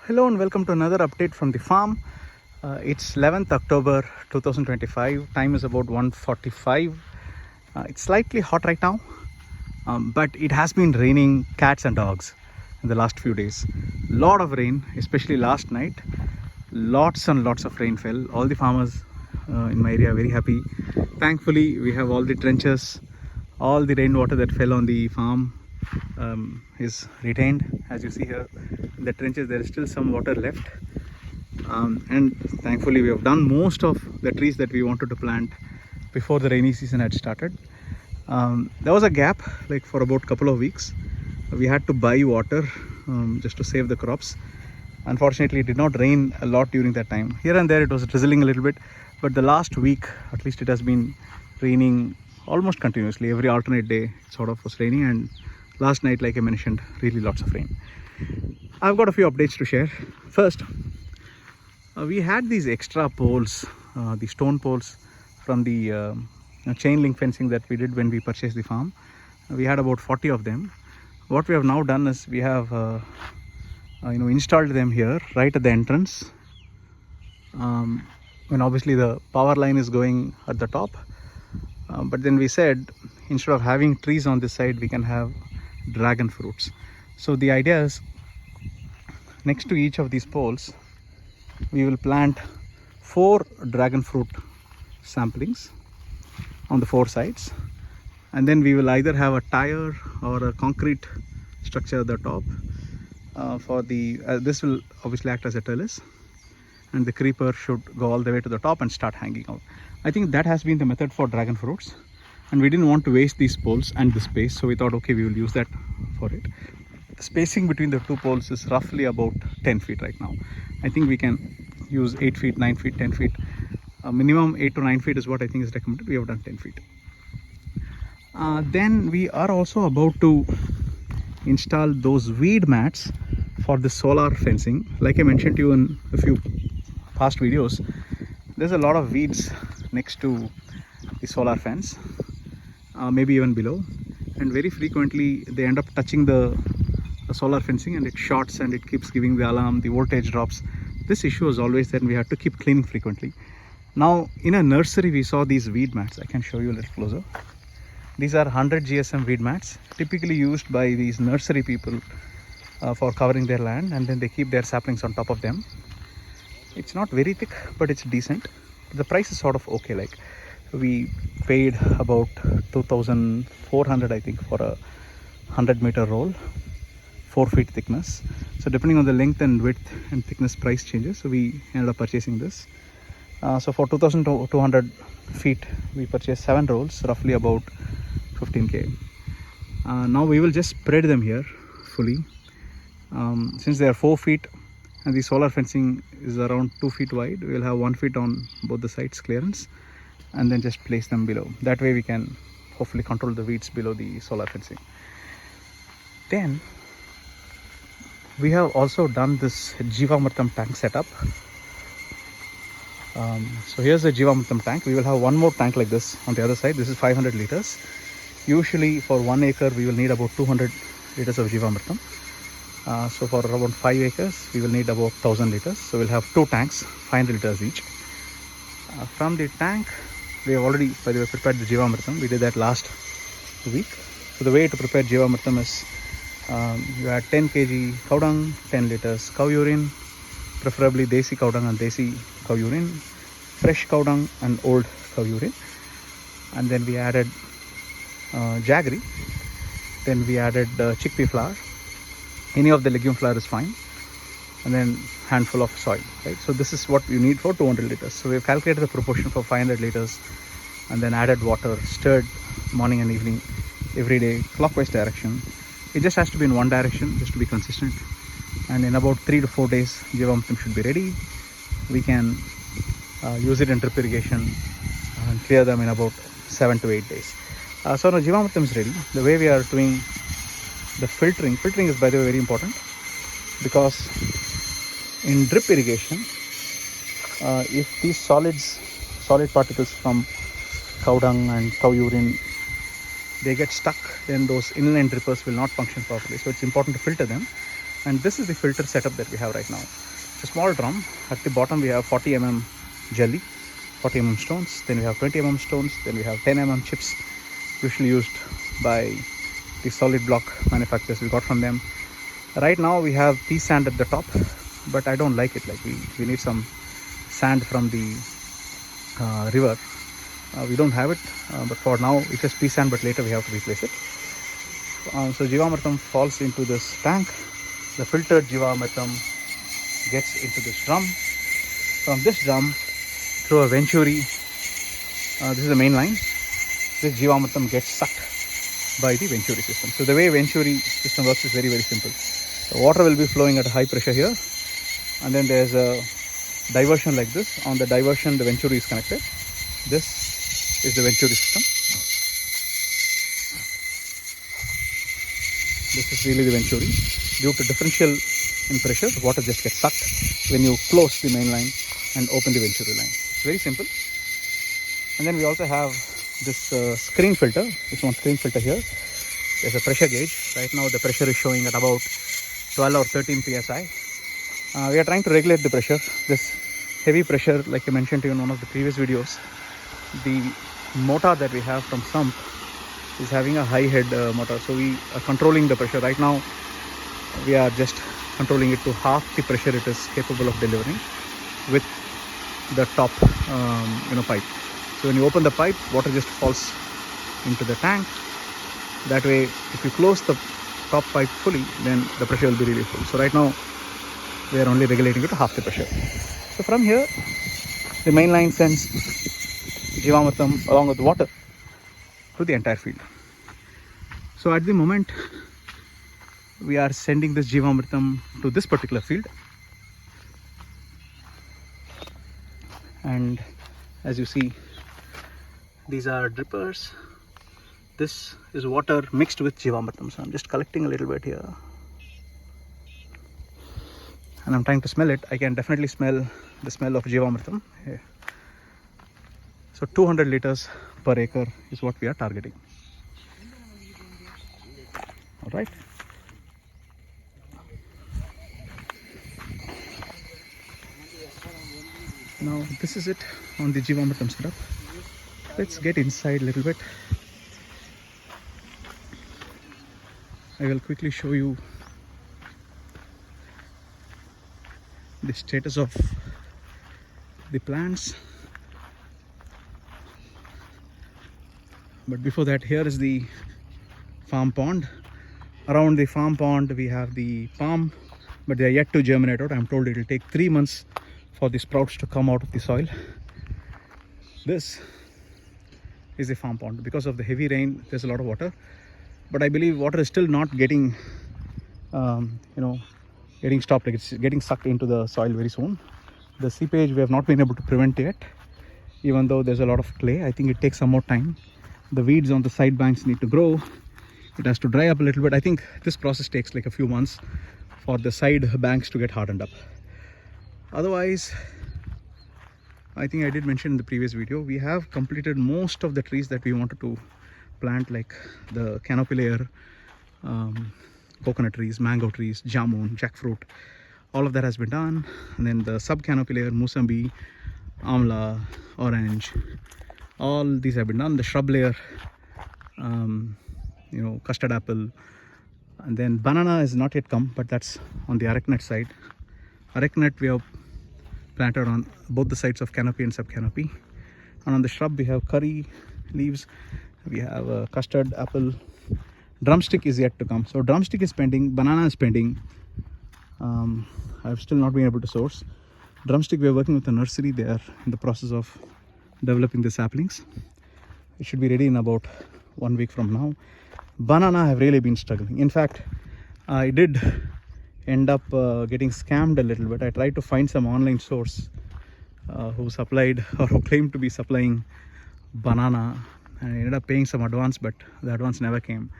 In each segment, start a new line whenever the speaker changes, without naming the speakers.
Hello and welcome to another update from the farm. It's 11th October 2025. Time is about 1:45. It's slightly hot right now, but it has been raining cats and dogs in the last few days. Lot of rain, especially last night. Lots and lots of rain fell. All the farmers in my area are very happy. Thankfully, we have all the trenches, all the rainwater that fell on the farm is retained. As you see here in the trenches, there is still some water left, and thankfully we have done most of the trees that we wanted to plant before the rainy season had started. There was a gap like for about a couple of weeks. We had to buy water just to save the crops. Unfortunately, it did not rain a lot during that time. Here and there it was drizzling a little bit, but the last week at least it has been raining almost continuously. Every alternate day it sort of was raining, and last night, like I mentioned, really lots of rain. I've got a few updates to share. First, we had these extra poles, the stone poles from the chain link fencing that we did when we purchased the farm. We had about 40 of them. What we have now done is we have installed them here right at the entrance. When obviously the power line is going at the top, but then we said instead of having trees on this side, we can have dragon fruits. So the idea is, next to each of these poles we will plant 4 dragon fruit samplings on the 4 sides, and then we will either have a tire or a concrete structure at the top for the this will obviously act as a trellis, and the creeper should go all the way to the top and start hanging out. I think that has been the method for dragon fruits, and we didn't want to waste these poles and the space, so we thought, okay, we will use that for it. The spacing between the 2 poles is roughly about 10 feet right now. I think we can use 8 feet, 9 feet, 10 feet. Minimum 8 to 9 feet is what I think is recommended. We have done 10 feet. Then we are also about to install those weed mats for the solar fencing. Like I mentioned to you in a few past videos, there's a lot of weeds next to the solar fence, maybe even below, and very frequently they end up touching the solar fencing and it shorts and it keeps giving the alarm, the voltage drops. This issue is always there and we have to keep cleaning frequently. Now in a nursery we saw these weed mats. I can show you a little closer. These are 100 GSM weed mats, typically used by these nursery people for covering their land, and then they keep their saplings on top of them. It's not very thick, but it's decent. The price is sort of okay. Like, we paid about 2,400 I think for a 100-meter roll, 4 feet thickness. So depending on the length and width and thickness, price changes. So we ended up purchasing this. So for 2,200 feet we purchased 7 rolls, roughly about 15k. Now we will just spread them here fully. Since they are 4 feet and the solar fencing is around 2 feet wide, we will have 1 feet on both the sides clearance, and then just place them below. That way we can hopefully control the weeds below the solar fencing. Then we have also done this Jeevamrutham tank setup. So here's the Jeevamrutham tank. We will have one more tank like this on the other side. This is 500 liters. Usually for 1 acre we will need about 200 liters of Jeevamrutham. So for around 5 acres we will need about 1000 liters. So we'll have 2 tanks, 500 liters each. From the tank we have already, by the way, prepared the Jeevamrutham. We did that last week. So the way to prepare Jeevamrutham is you add 10 kg cow dung, 10 liters cow urine, preferably desi cow dung and desi cow urine, fresh cow dung and old cow urine, and then we added jaggery, then we added chickpea flour, any of the legume flour is fine, and then handful of soil, right? So this is what you need for 200 liters. So we've calculated the proportion for 500 liters and then added water, stirred morning and evening every day, clockwise direction. It just has to be in one direction just to be consistent, and in about 3 to 4 days Jeevamrutham should be ready. We can use it in drip irrigation and clear them in about 7 to 8 days. So now Jeevamrutham is ready. The way we are doing the filtering is, by the way, very important, because in drip irrigation, if these solid particles from cow dung and cow urine, they get stuck, then those inline drippers will not function properly. So it's important to filter them. And this is the filter setup that we have right now. It's a small drum. At the bottom we have 40 mm jelly, 40 mm stones, then we have 20 mm stones, then we have 10 mm chips, usually used by the solid block manufacturers we got from them. Right now we have pea sand at the top, but I don't like it. Like we need some sand from the river. We don't have it, but for now it's just pea sand, but later we have to replace it. So Jeevamrutham falls into this tank. The filtered Jeevamrutham gets into this drum. From this drum, through a venturi, this is the main line, this Jeevamrutham gets sucked by the venturi system. So the way venturi system works is very, very simple. The water will be flowing at a high pressure here, and then there's a diversion like this. On the diversion, the venturi is connected. This is the venturi system. This is really the venturi. Due to differential in pressure, the water just gets sucked when you close the main line and open the venturi line. It's very simple. And then we also have this screen filter. This one screen filter here. There's a pressure gauge. Right now the pressure is showing at about 12 or 13 psi. We are trying to regulate the pressure. This heavy pressure, like I mentioned to you in one of the previous videos, the motor that we have from sump is having a high head motor. So we are controlling the pressure. Right now we are just controlling it to half the pressure it is capable of delivering with the top pipe. So when you open the pipe, water just falls into the tank. That way, if you close the top pipe fully, then the pressure will be really full. So right now we are only regulating it to half the pressure. So from here, the main line sends Jeevamrutham along with water to the entire field. So at the moment, we are sending this Jeevamrutham to this particular field, and as you see, these are drippers. This is water mixed with Jeevamrutham. So I'm just collecting a little bit here, and I'm trying to smell it. I can definitely smell the smell of Jeevamrutham. Yeah. So 200 liters per acre is what we are targeting. All right. Now this is it on the Jeevamrutham setup. Let's get inside a little bit. I will quickly show you the status of the plants. But before that, here is the farm pond. Around the farm pond we have the palm, but they are yet to germinate out. I'm told it will take 3 months for the sprouts to come out of the soil. This is a farm pond. Because of the heavy rain, there's a lot of water, but I believe water is still not getting getting stopped. Like it's getting sucked into the soil very soon. The seepage we have not been able to prevent yet, even though there's a lot of clay. I think it takes some more time. The weeds on the side banks need to grow. It has to dry up a little bit. I think this process takes like a few months for the side banks to get hardened up. Otherwise, I think I did mention in the previous video, we have completed most of the trees that we wanted to plant, like the canopy layer, coconut trees, mango trees, jamun, jackfruit. All of that has been done. And then the sub canopy layer, musambi, amla, orange, all these have been done. The shrub layer, custard apple, and then banana is not yet come, but that's on the arecanut side. Arecanut we have planted on both the sides of canopy and sub canopy, and on the shrub we have curry leaves, we have custard apple. Drumstick is yet to come, so drumstick is pending, banana is pending. I've still not been able to source drumstick. We are working with a nursery. They are in the process of developing the saplings. It should be ready in about 1 week from now. Banana I have really been struggling. In fact, I did end up getting scammed a little bit. I tried to find some online source who supplied or who claimed to be supplying banana, and I ended up paying some advance, but the advance never came.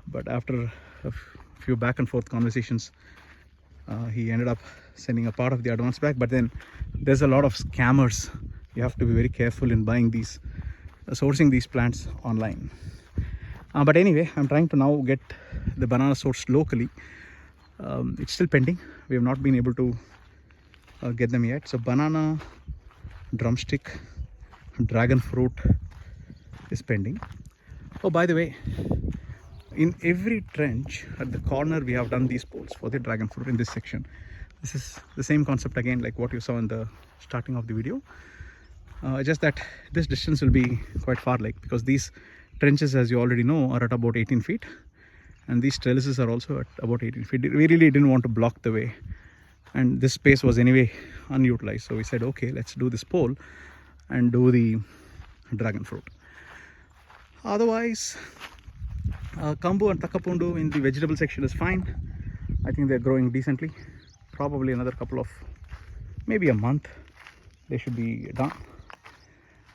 But after a few back and forth conversations, he ended up sending a part of the advance back. But then there's a lot of scammers. You have to be very careful in buying these, sourcing these plants online. But anyway, I'm trying to now get the banana sourced locally. It's still pending. We have not been able to get them yet. So banana, drumstick, dragon fruit is pending. Oh, by the way, in every trench at the corner we have done these poles for the dragon fruit in this section. This is the same concept again like what you saw in the starting of the video, just that this distance will be quite far, like, because these trenches, as you already know, are at about 18 feet and these trellises are also at about 18 feet. We really didn't want to block the way, and this space was anyway unutilized, so we said, okay, let's do this pole and do the dragon fruit. Otherwise, kambu and takapundu in the vegetable section is fine. I think they're growing decently. Probably another couple of, maybe a month, they should be done.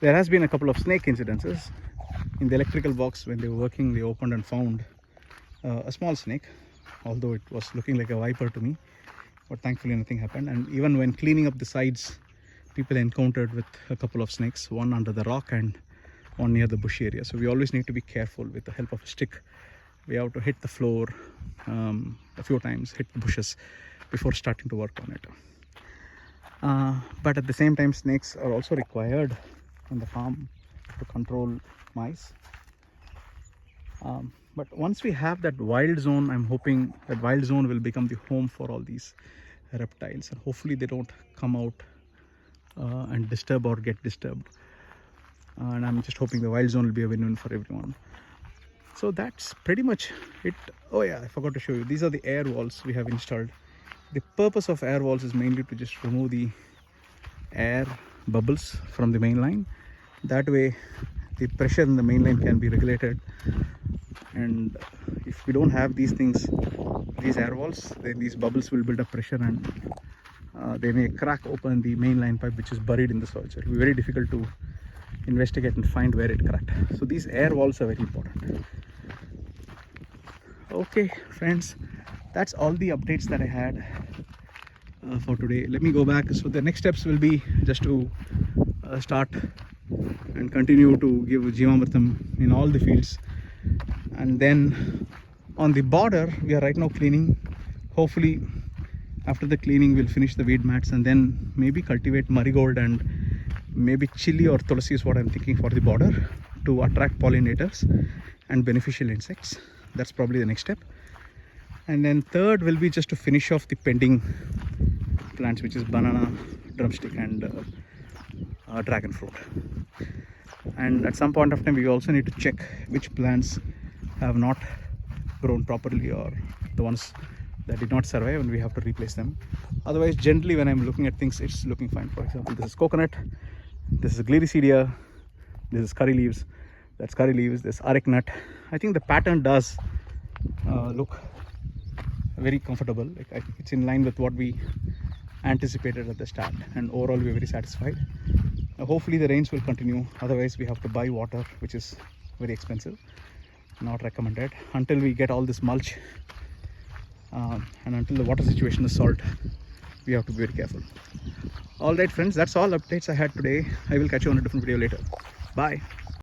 There has been a couple of snake incidences. In the electrical box, when they were working, they opened and found a small snake, although it was looking like a viper to me, but thankfully nothing happened. And even when cleaning up the sides, people encountered with a couple of snakes, one under the rock and one near the bush area. So we always need to be careful. With the help of a stick, we have to hit the floor a few times, hit the bushes before starting to work on it. But at the same time, snakes are also required in the farm to control mice. But once we have that wild zone, I'm hoping that wild zone will become the home for all these reptiles, and hopefully they don't come out and disturb or get disturbed. And I'm just hoping the wild zone will be a win-win for everyone. So that's pretty much it. Oh yeah, I forgot to show you. These are the air walls we have installed. The purpose of air walls is mainly to just remove the air bubbles from the main line. That way the pressure in the main line can be regulated, and if we don't have these things, these air walls, then these bubbles will build up pressure and they may crack open the main line pipe, which is buried in the soil. So it will be very difficult to investigate and find where it cracked. So these air walls are very important. Okay friends, that's all the updates that I had for today. Let me go back. So the next steps will be just to start and continue to give Jeevamrutham in all the fields, and then on the border we are right now cleaning. Hopefully after the cleaning we'll finish the weed mats and then maybe cultivate marigold and maybe chili or tulsi is what I'm thinking for the border, to attract pollinators and beneficial insects. That's probably the next step. And then third will be just to finish off the pending plants, which is banana, drumstick and dragon fruit. And at some point of time we also need to check which plants have not grown properly or the ones that did not survive, and we have to replace them. Otherwise, generally when I'm looking at things, it's looking fine. For example, this is coconut, this is gliricidia, this is curry leaves, that's curry leaves, this areca nut. I think the pattern does look very comfortable. Like it's in line with what we anticipated at the start, and overall we're very satisfied. Hopefully the rains will continue, otherwise we have to buy water, which is very expensive, not recommended. Until we get all this mulch and until the water situation is solved, we have to be very careful. Alright friends, that's all updates I had today. I will catch you on a different video later. Bye.